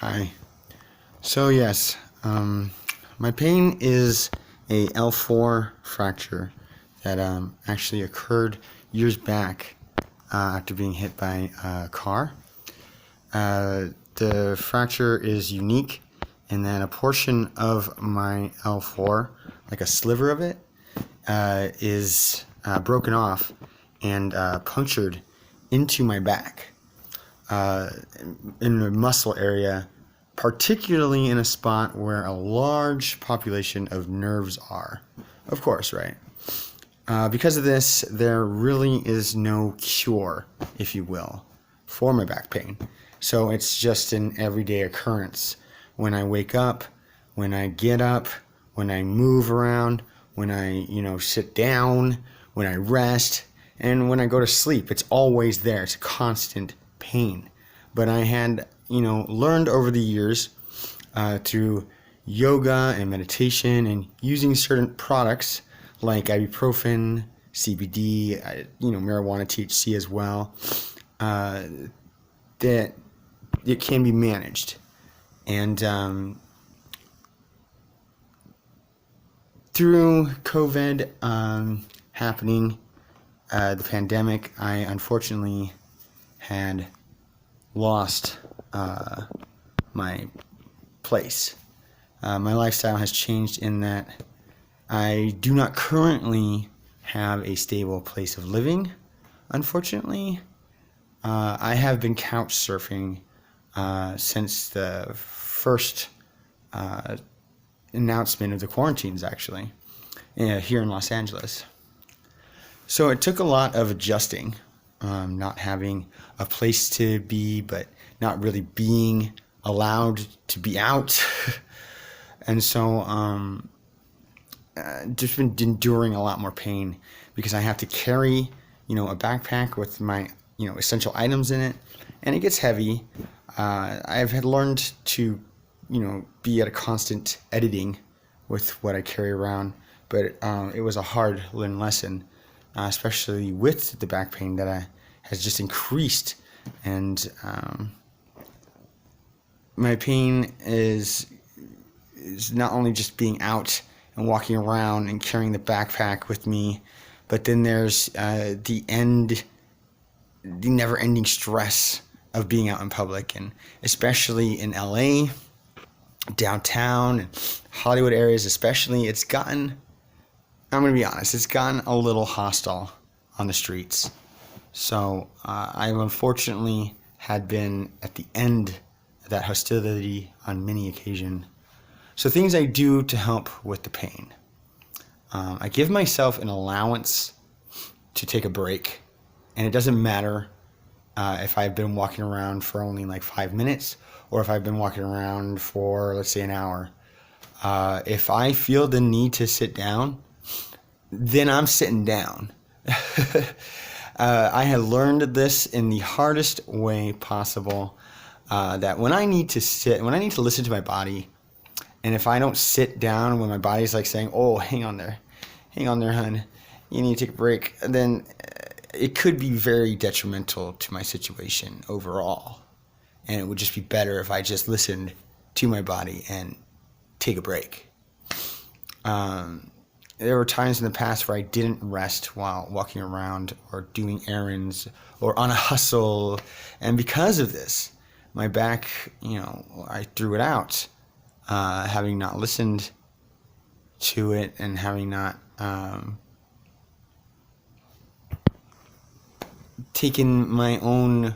Hi. So yes, my pain is a L4 fracture that actually occurred years back after being hit by a car. The fracture is unique in that a portion of my L4, like a sliver of it, is broken off and punctured into my back in the muscle area, particularly in a spot where a large population of nerves are. Of course, right? Because of this, there really is no cure, if you will, for my back pain. So it's just an everyday occurrence. When I wake up, when I get up, when I move around, when I, sit down, when I rest, and when I go to sleep, it's always there. It's a constant pain. But I had, learned over the years through yoga and meditation and using certain products like ibuprofen, CBD, marijuana, THC as well, that it can be managed. And through COVID happening, the pandemic, I unfortunately had lost my place. My lifestyle has changed in that I do not currently have a stable place of living, unfortunately. I have been couch surfing since the first announcement of the quarantines, actually, here in Los Angeles. So it took a lot of adjusting, not having a place to be, but not really being allowed to be out. And so just been enduring a lot more pain because I have to carry, a backpack with my, essential items in it, and it gets heavy. I've had learned to, be at a constant editing with what I carry around, but it was a hard learned lesson, especially with the back pain that has just increased. And my pain is not only just being out and walking around and carrying the backpack with me, but then there's the never-ending stress of being out in public, and especially in LA, downtown, and Hollywood areas especially, I'm going to be honest, it's gotten a little hostile on the streets. So I've unfortunately had been at the end of that hostility on many occasions. So things I do to help with the pain. I give myself an allowance to take a break, and it doesn't matter if I've been walking around for only like 5 minutes or if I've been walking around for, let's say, an hour. If I feel the need to sit down, then I'm sitting down. I had learned this in the hardest way possible, that when I need to listen to my body, and if I don't sit down when my body's like saying, oh, hang on there, hun, you need to take a break, then it could be very detrimental to my situation overall. And it would just be better if I just listened to my body and take a break. There were times in the past where I didn't rest while walking around or doing errands or on a hustle. And because of this, my back, I threw it out, having not listened to it and having not taken my own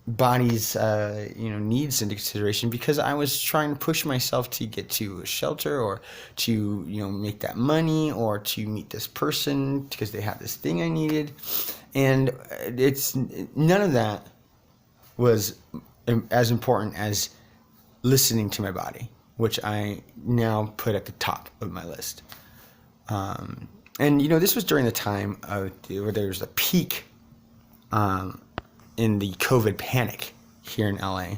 body's needs into consideration, because I was trying to push myself to get to a shelter or to make that money or to meet this person because they have this thing I needed, and it's none of that was as important as listening to my body, which I now put at the top of my list. And this was during the time where there was a peak in the COVID panic here in LA.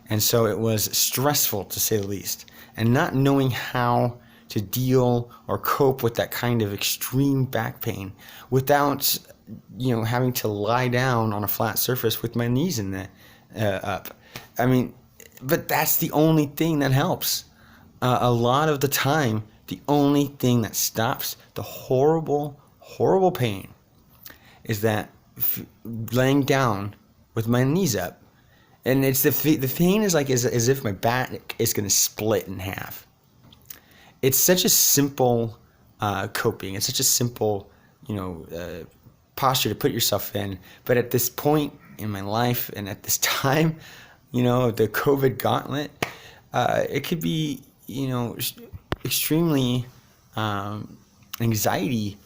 And so it was stressful, to say the least. And not knowing how to deal or cope with that kind of extreme back pain without, having to lie down on a flat surface with my knees up. I mean, but that's the only thing that helps. A lot of the time, the only thing that stops the horrible, horrible pain is that laying down with my knees up. And it's the pain is like as if my back is going to split in half. It's such a simple coping. It's such a simple, posture to put yourself in. But at this point in my life and at this time, the COVID gauntlet, it could be, extremely anxiety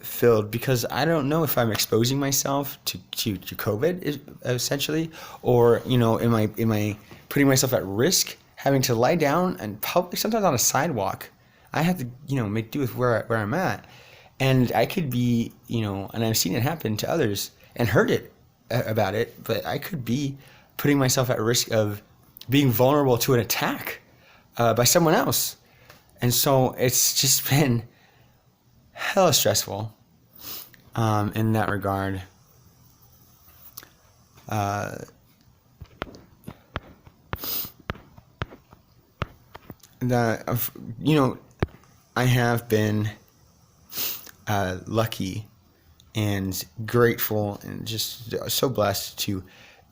filled, because I don't know if I'm exposing myself to COVID essentially, or am I putting myself at risk having to lie down and public, sometimes on a sidewalk. I have to make do with where I'm at, and I could be and I've seen it happen to others and heard it about it, but I could be putting myself at risk of being vulnerable to an attack by someone else. And so it's just been hella stressful in that regard. I have been lucky and grateful and just so blessed to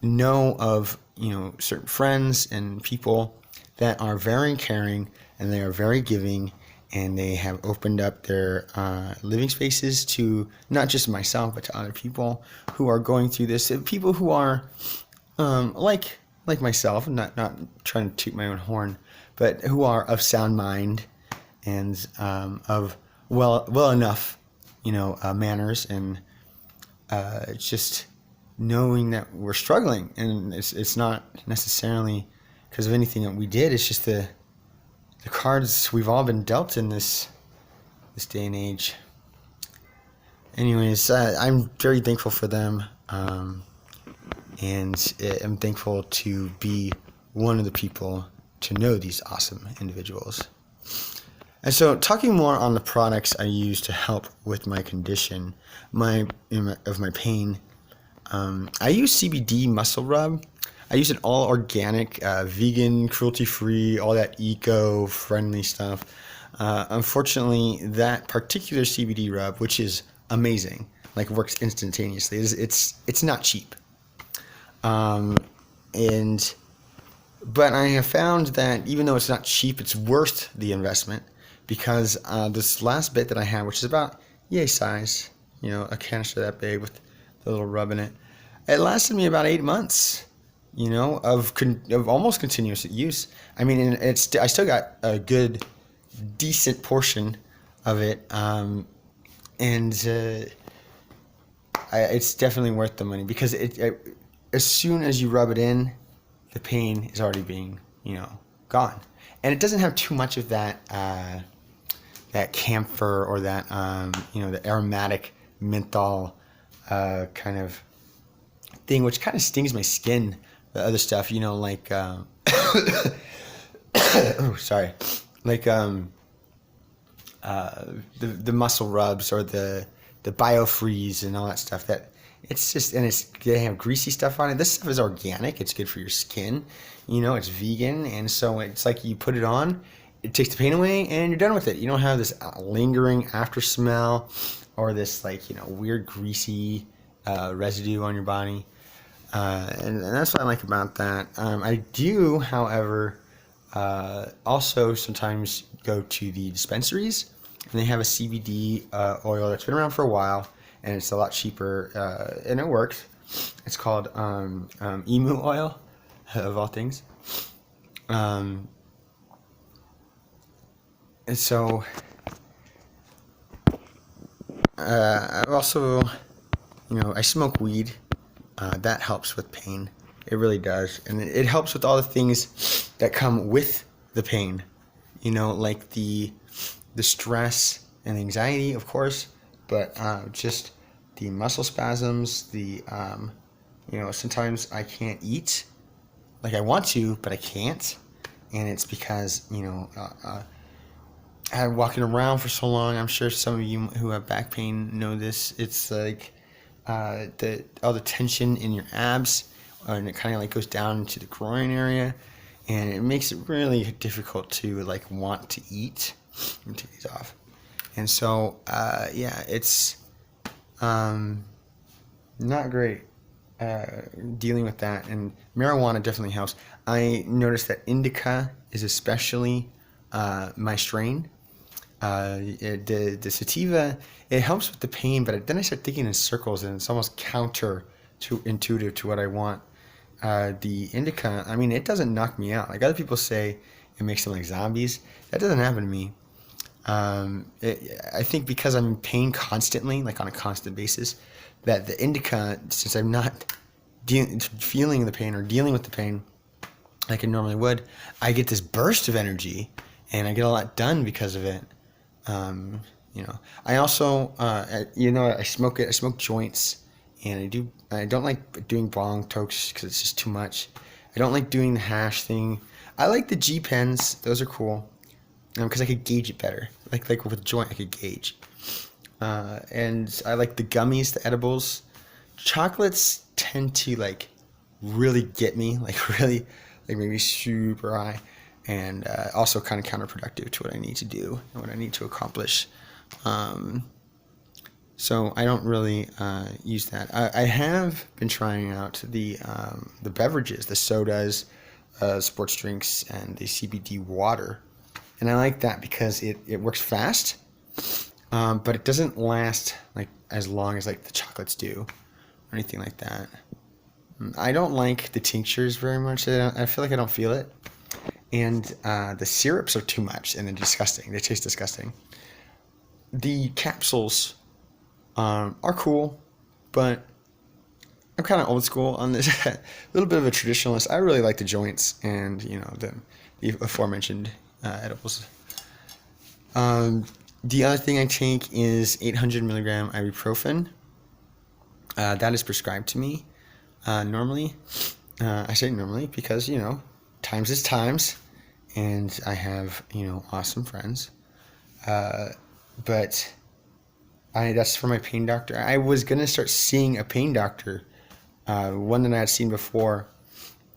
know of certain friends and people that are very caring, and they are very giving, and they have opened up their living spaces to not just myself but to other people who are going through this, people who are like myself, not trying to toot my own horn, but who are of sound mind and of well enough manners, and just knowing that we're struggling, and it's not necessarily because of anything that we did. It's just the cards we've all been dealt in this day and age. Anyways, I'm very thankful for them, and I'm thankful to be one of the people to know these awesome individuals. And so, talking more on the products I use to help with my condition, of my pain, I use CBD muscle rub. I use it all organic, vegan, cruelty-free, all that eco-friendly stuff. Unfortunately, that particular CBD rub, which is amazing, works instantaneously, it's not cheap. But I have found that even though it's not cheap, it's worth the investment, because this last bit that I had, which is about yay size, a canister that big with the little rub in it, it lasted me about 8 months. Of almost continuous use. I mean, I still got a good, decent portion of it, and it's definitely worth the money, because as soon as you rub it in, the pain is already being, gone, and it doesn't have too much of that camphor or that the aromatic menthol kind of thing, which kind of stings my skin. The other stuff, oh, sorry, the muscle rubs or the BioFreeze and all that stuff. That it's just, and they have greasy stuff on it. This stuff is organic. It's good for your skin. It's vegan, and so it's like you put it on, it takes the pain away, and you're done with it. You don't have this lingering after smell or this weird greasy residue on your body. And that's what I like about that. I do, however, also sometimes go to the dispensaries, and they have a CBD oil that's been around for a while, and it's a lot cheaper, and it works. It's called emu oil, of all things. And so I've also, I smoke weed. That helps with pain. It really does. And it helps with all the things that come with the pain. Like the stress and anxiety, of course, but just the muscle spasms, sometimes I can't eat like I want to, but I can't. And it's because, I'm walking around for so long. I'm sure some of you who have back pain know this. It's like all the tension in your abs and it kind of like goes down into the groin area, and it makes it really difficult to like want to eat. Let me take these off. And so, yeah, it's not great dealing with that. And marijuana definitely helps. I noticed that indica is especially my strain. The sativa, it helps with the pain, but then I start thinking in circles, and it's almost counter to intuitive to what I want. The indica, I mean, it doesn't knock me out. Like other people say, it makes them like zombies. That doesn't happen to me. I think because I'm in pain constantly, like on a constant basis, that the indica, since I'm not feeling the pain or dealing with the pain like I normally would, I get this burst of energy, and I get a lot done because of it. I also, I smoke it. I smoke joints, and I don't like doing bong tokes because it's just too much. I don't like doing the hash thing. I like the G pens; those are cool, because I could gauge it better. Like with a joint, I could gauge. And I like the gummies, the edibles. Chocolates tend to like really get me, like really, like maybe super high, and also kind of counterproductive to what I need to do and what I need to accomplish. So I don't really use that. I have been trying out the beverages, the sodas, sports drinks, and the CBD water, and I like that because it works fast, but it doesn't last like as long as like the chocolates do or anything like that. I don't like the tinctures very much. I feel like I don't feel it. And the syrups are too much, and they're disgusting. They taste disgusting. The capsules are cool, but I'm kind of old school on this. A little bit of a traditionalist. I really like the joints and the aforementioned edibles. The other thing I take is 800 milligram ibuprofen. That is prescribed to me normally. I say normally because times is times, and I have awesome friends. But that's for my pain doctor. I was gonna start seeing a pain doctor, one that I had seen before.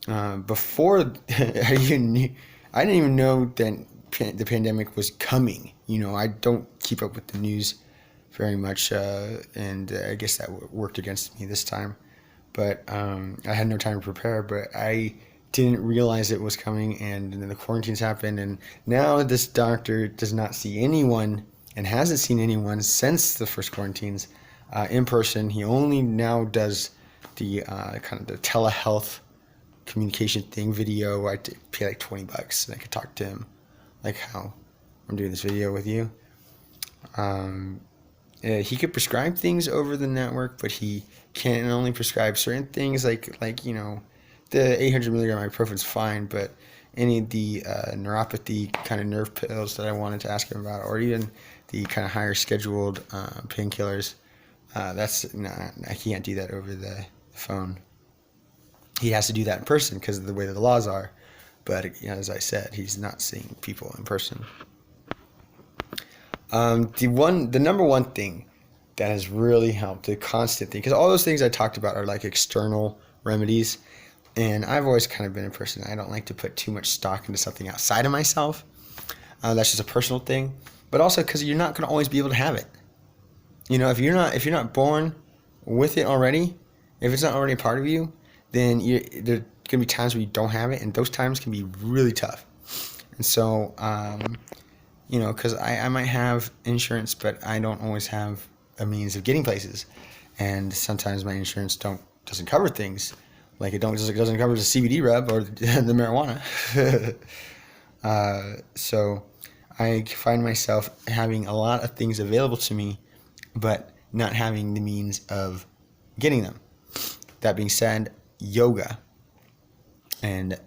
Before I didn't even know that the pandemic was coming. I don't keep up with the news very much, and I guess that worked against me this time. But I had no time to prepare. But I didn't realize it was coming, and then the quarantines happened, and now this doctor does not see anyone and hasn't seen anyone since the first quarantines in person. He only now does the kind of the telehealth communication thing video. I pay like $20 and I could talk to him like how I'm doing this video with you. He could prescribe things over the network, but he can only prescribe certain things like the 800 milligram ibuprofen's fine, but any of the neuropathy kind of nerve pills that I wanted to ask him about, or even the kind of higher scheduled painkillers, he can't do that over the phone. He has to do that in person because of the way that the laws are. But as I said, he's not seeing people in person. The number one thing that has really helped, the constant thing, because all those things I talked about are like external remedies, and I've always kind of been a person, I don't like to put too much stock into something outside of myself. That's just a personal thing, but also because you're not going to always be able to have it. If you're not born with it already, if it's not already a part of you, then there's going to be times where you don't have it, and those times can be really tough. And so, because I might have insurance, but I don't always have a means of getting places, and sometimes my insurance doesn't cover things, like it doesn't cover the CBD rub or the marijuana. So I find myself having a lot of things available to me, but not having the means of getting them. That being said, yoga and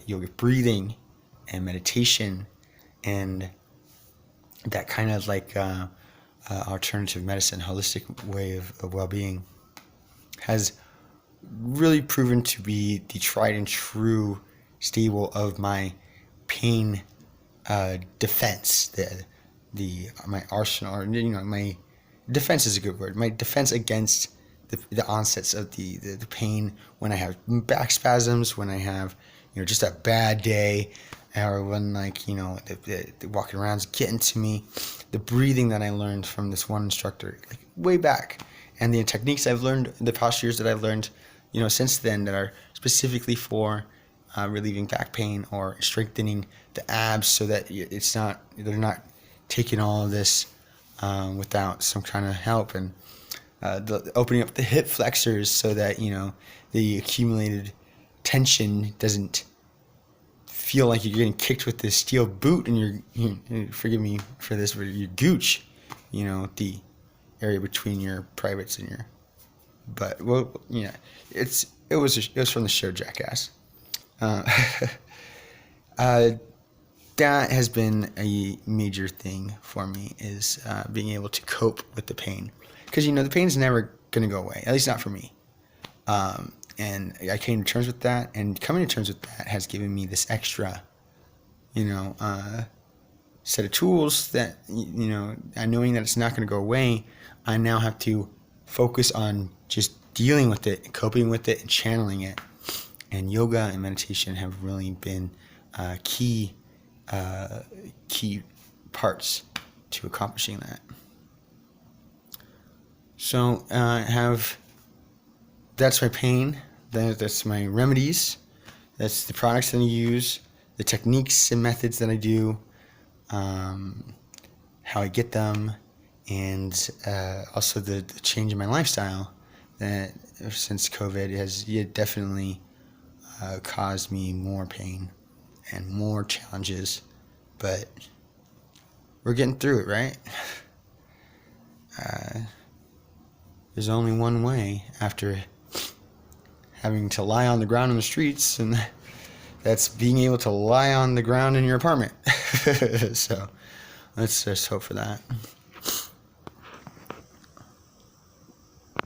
yoga breathing and meditation and that kind of like alternative medicine, holistic way of well-being has really proven to be the tried and true staple of my pain defense. My arsenal, or my defense is a good word. My defense against the onsets of the pain when I have back spasms, when I have, just a bad day, or when, like, the walking around's getting to me. The breathing that I learned from this one instructor, like, way back, and the techniques I've learned, the postures that I've learned, since then, that are specifically for relieving back pain or strengthening the abs, so that they're not taking all of this without some kind of help, and opening up the hip flexors so that the accumulated tension doesn't feel like you're getting kicked with this steel boot in your forgive me for this, but your gooch, the area between your privates and your butt. Well, it was from the show Jackass. That has been a major thing for me, is being able to cope with the pain, because the pain is never going to go away, at least not for me. And I came to terms with that, and coming to terms with that has given me this extra, set of tools that, knowing that it's not going to go away, I now have to focus on just dealing with it, coping with it, and channeling it. And yoga and meditation have really been key parts to accomplishing that. So that's my pain. That's my remedies. That's the products that I use, the techniques and methods that I do, how I get them, and also the change in my lifestyle that since COVID has definitely caused me more pain and more challenges, but we're getting through it, right? There's only one way after having to lie on the ground in the streets, and that's being able to lie on the ground in your apartment. So let's just hope for that.